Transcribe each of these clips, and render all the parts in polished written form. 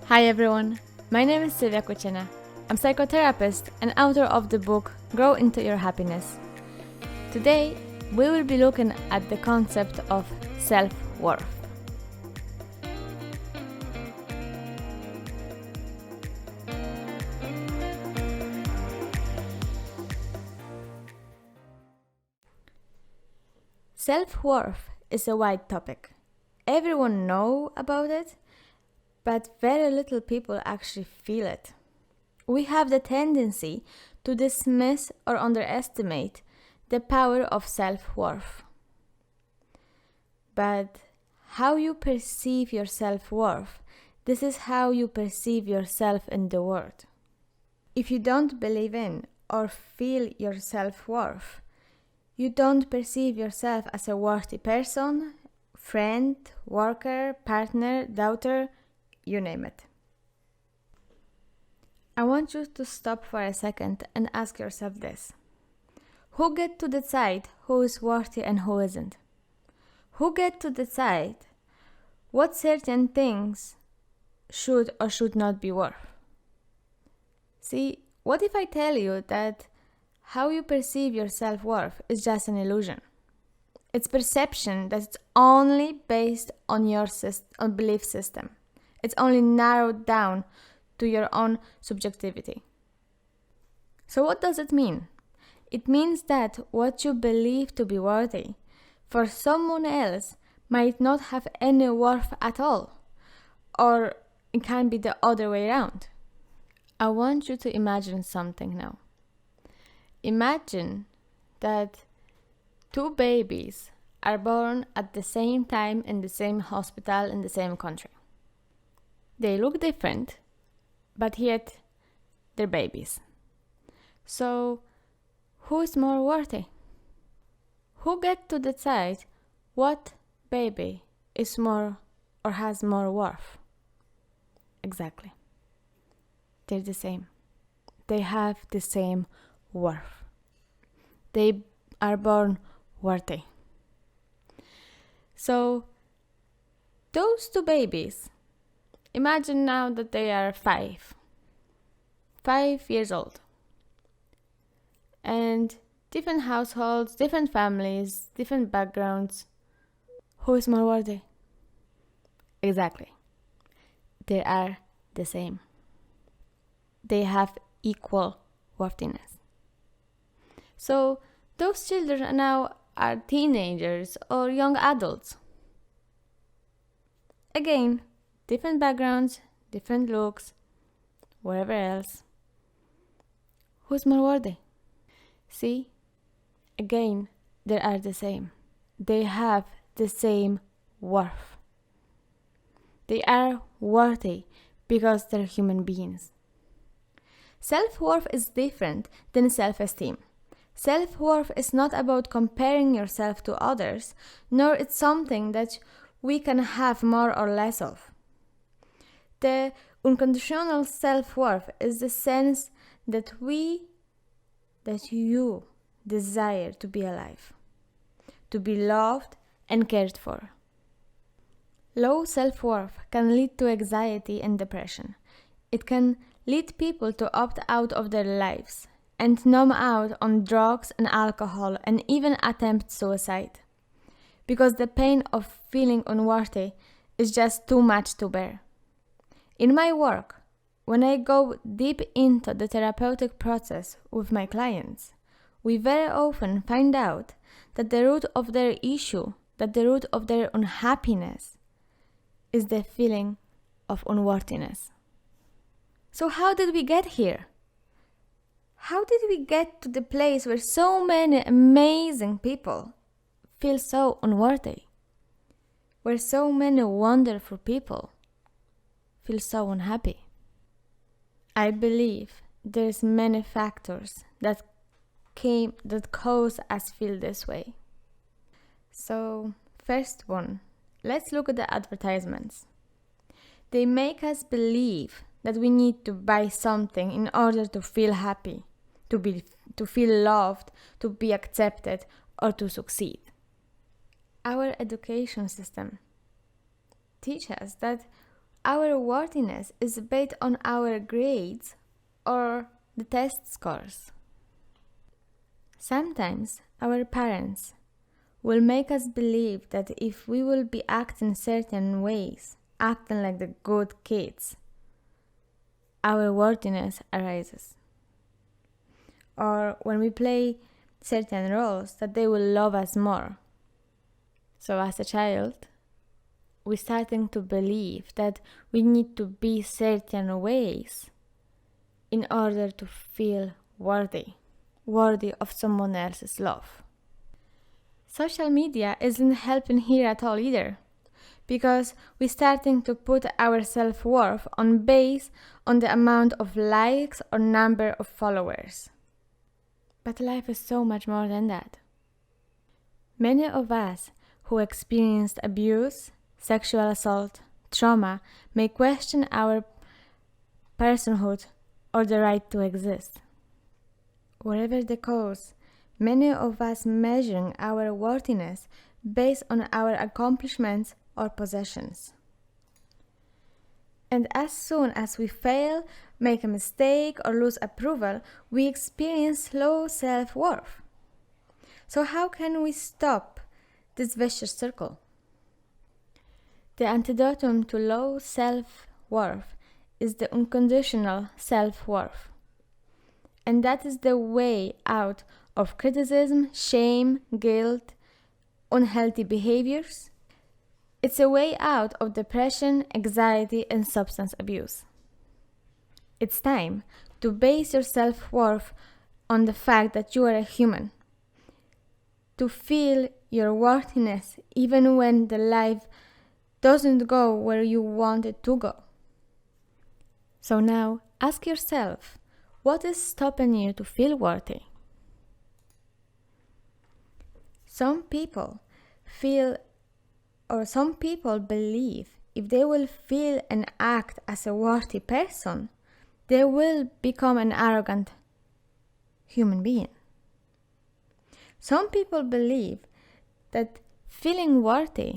Hi everyone, my name is Silvia Kuchena. I'm psychotherapist and author of the book Grow Into Your Happiness. Today, we will be looking at the concept of self-worth. Self-worth is a wide topic. Everyone knows about it, but very little people actually feel it. We have the tendency to dismiss or underestimate the power of self-worth. But how you perceive your self-worth, this is how you perceive yourself in the world. If you don't believe in or feel your self-worth, you don't perceive yourself as a worthy person, friend, worker, partner, daughter, you name it. I want you to stop for a second and ask yourself this. Who gets to decide who is worthy and who isn't? Who gets to decide what certain things should or should not be worth? See, what if I tell you that how you perceive your self-worth is just an illusion? It's perception that's only based on your belief system. It's only narrowed down to your own subjectivity. So what does it mean? It means that what you believe to be worthy for someone else might not have any worth at all, or it can be the other way around. I want you to imagine something now. Imagine that two babies are born at the same time in the same hospital in the same country. They look different, but yet they're babies. So, who is more worthy? Who gets to decide what baby is more or has more worth? Exactly. They're the same. They have the same worth. They are born worthy. So, those two babies, imagine now that they are 5 years old. And different households, different families, different backgrounds. Who is more worthy? Exactly. They are the same. They have equal worthiness. So those children now are teenagers or young adults. Again, different backgrounds, different looks, whatever else. Who's more worthy? See, again, they are the same. They have the same worth. They are worthy because they're human beings. Self-worth is different than self-esteem. Self-worth is not about comparing yourself to others, nor it's something that we can have more or less of. The unconditional self-worth is the sense that you desire to be alive, to be loved and cared for. Low self-worth can lead to anxiety and depression. It can lead people to opt out of their lives and numb out on drugs and alcohol and even attempt suicide, because the pain of feeling unworthy is just too much to bear. In my work, when I go deep into the therapeutic process with my clients, we very often find out that the root of their issue, that the root of their unhappiness is the feeling of unworthiness. So how did we get here? How did we get to the place where so many amazing people feel so unworthy? Where so many wonderful people feel so unhappy? I believe there's many factors that cause us feel this way. So, first one, let's look at the advertisements. They make us believe that we need to buy something in order to feel happy, to feel loved, to be accepted, or to succeed. Our education system teaches us that our worthiness is based on our grades or the test scores. Sometimes our parents will make us believe that if we will be acting certain ways, acting like the good kids, our worthiness arises. Or when we play certain roles, that they will love us more. So as a child, we're starting to believe that we need to be certain ways in order to feel worthy of someone else's love. Social media isn't helping here at all either, because we're starting to put our self-worth based on the amount of likes or number of followers. But life is so much more than that. Many of us who experienced abuse, sexual assault, trauma may question our personhood or the right to exist. Whatever the cause, many of us measuring our worthiness based on our accomplishments or possessions. And as soon as we fail, make a mistake, or lose approval, we experience low self-worth. So how can we stop this vicious circle? The antidote to low self-worth is the unconditional self-worth. And that is the way out of criticism, shame, guilt, unhealthy behaviors. It's a way out of depression, anxiety, and substance abuse. It's time to base your self-worth on the fact that you are a human. To feel your worthiness even when the life doesn't go where you want it to go. So now ask yourself, what is stopping you to feel worthy? Some people believe if they will feel and act as a worthy person, they will become an arrogant human being. Some people believe that feeling worthy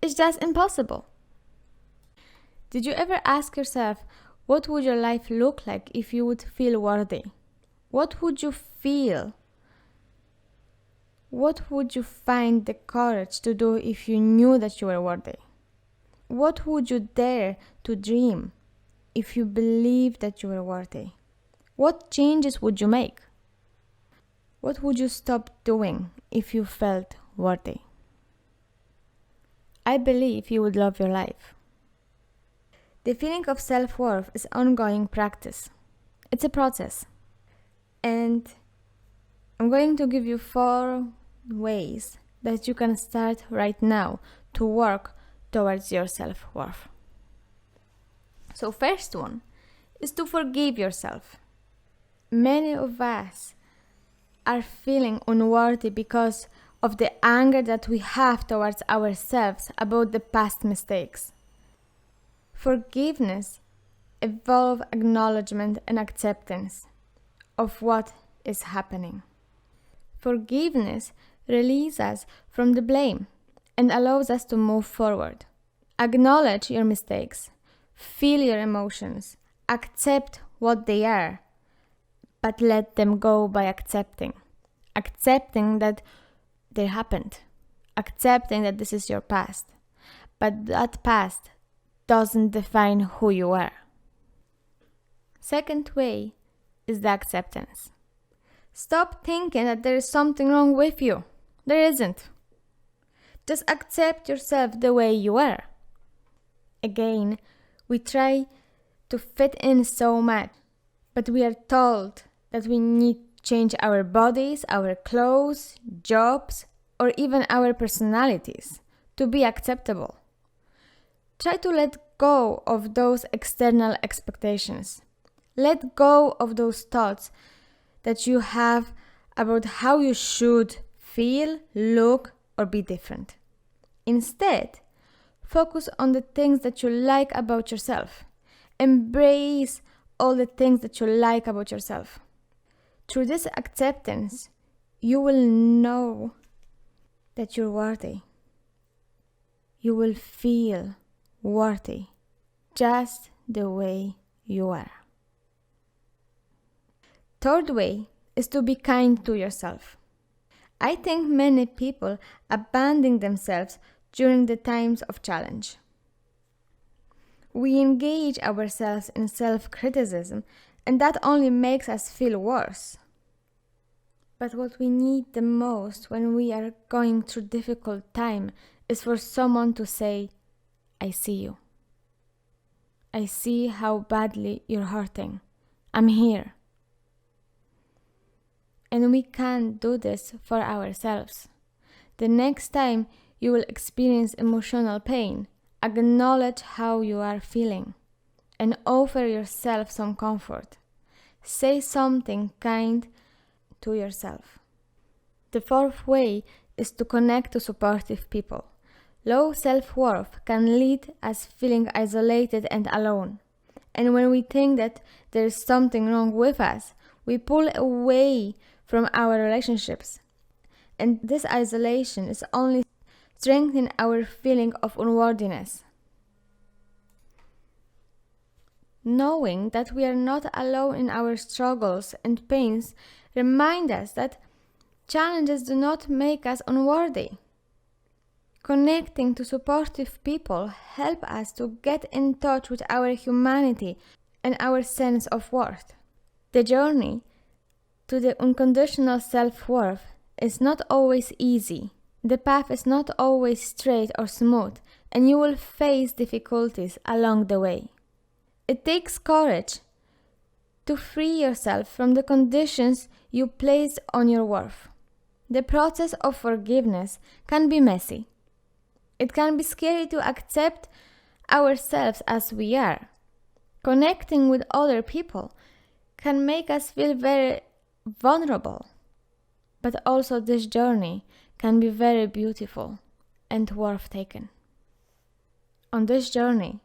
is just impossible. Did you ever ask yourself, what would your life look like if you would feel worthy? What would you feel? What would you find the courage to do if you knew that you were worthy? What would you dare to dream if you believed that you were worthy? What changes would you make? What would you stop doing if you felt worthy? I believe you would love your life. The feeling of self-worth is ongoing practice. It's a process. And I'm going to give you 4 ways that you can start right now to work towards your self-worth. So first one is to forgive yourself. Many of us are feeling unworthy because of the anger that we have towards ourselves about the past mistakes. Forgiveness involves acknowledgement and acceptance of what is happening. Forgiveness releases us from the blame and allows us to move forward. Acknowledge your mistakes, feel your emotions, accept what they are, but let them go by accepting that they happened, accepting that this is your past, but that past doesn't define who you are. Second way is the acceptance. Stop thinking that there is something wrong with you. There isn't. Just accept yourself the way you are. Again, we try to fit in so much, but we are told that we need to change our bodies, our clothes, jobs, or even our personalities to be acceptable. Try to let go of those external expectations. Let go of those thoughts that you have about how you should feel, look, or be different. Instead, focus on the things that you like about yourself. Embrace all the things that you like about yourself. Through this acceptance, you will know that you're worthy. You will feel worthy just the way you are. Third way is to be kind to yourself. I think many people abandon themselves during the times of challenge. We engage ourselves in self-criticism, and that only makes us feel worse. But what we need the most when we are going through difficult time is for someone to say, I see you. I see how badly you're hurting. I'm here. And we can't do this for ourselves. The next time you will experience emotional pain, acknowledge how you are feeling and offer yourself some comfort. Say something kind to yourself. The fourth way is to connect to supportive people. Low self-worth can lead us feeling isolated and alone. And when we think that there is something wrong with us, we pull away from our relationships. And this isolation is only strengthening our feeling of unworthiness. Knowing that we are not alone in our struggles and pains remind us that challenges do not make us unworthy. Connecting to supportive people help us to get in touch with our humanity and our sense of worth. The journey to the unconditional self-worth is not always easy. The path is not always straight or smooth, and you will face difficulties along the way. It takes courage to free yourself from the conditions you place on your worth. The process of forgiveness can be messy. It can be scary to accept ourselves as we are. Connecting with other people can make us feel very vulnerable. But also this journey can be very beautiful and worth taking. On this journey,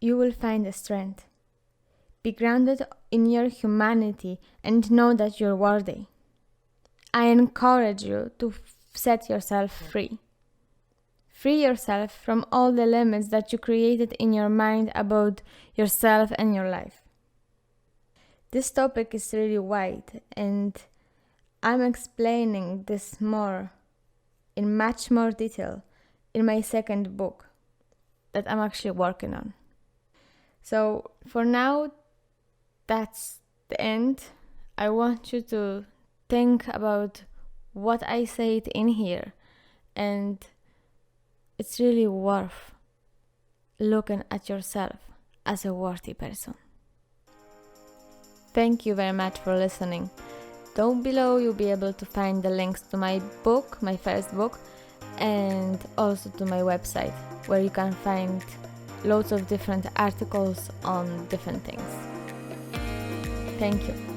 you will find the strength. Be grounded in your humanity and know that you're worthy. I encourage you to set yourself free. Free yourself from all the limits that you created in your mind about yourself and your life. This topic is really wide, and I'm explaining this in much more detail in my second book that I'm actually working on. So for now, that's the end. I want you to think about what I said in here, and it's really worth looking at yourself as a worthy person. Thank you very much for listening. Down below you'll be able to find the links to my book, my first book, and also to my website, where you can find loads of different articles on different things. Thank you.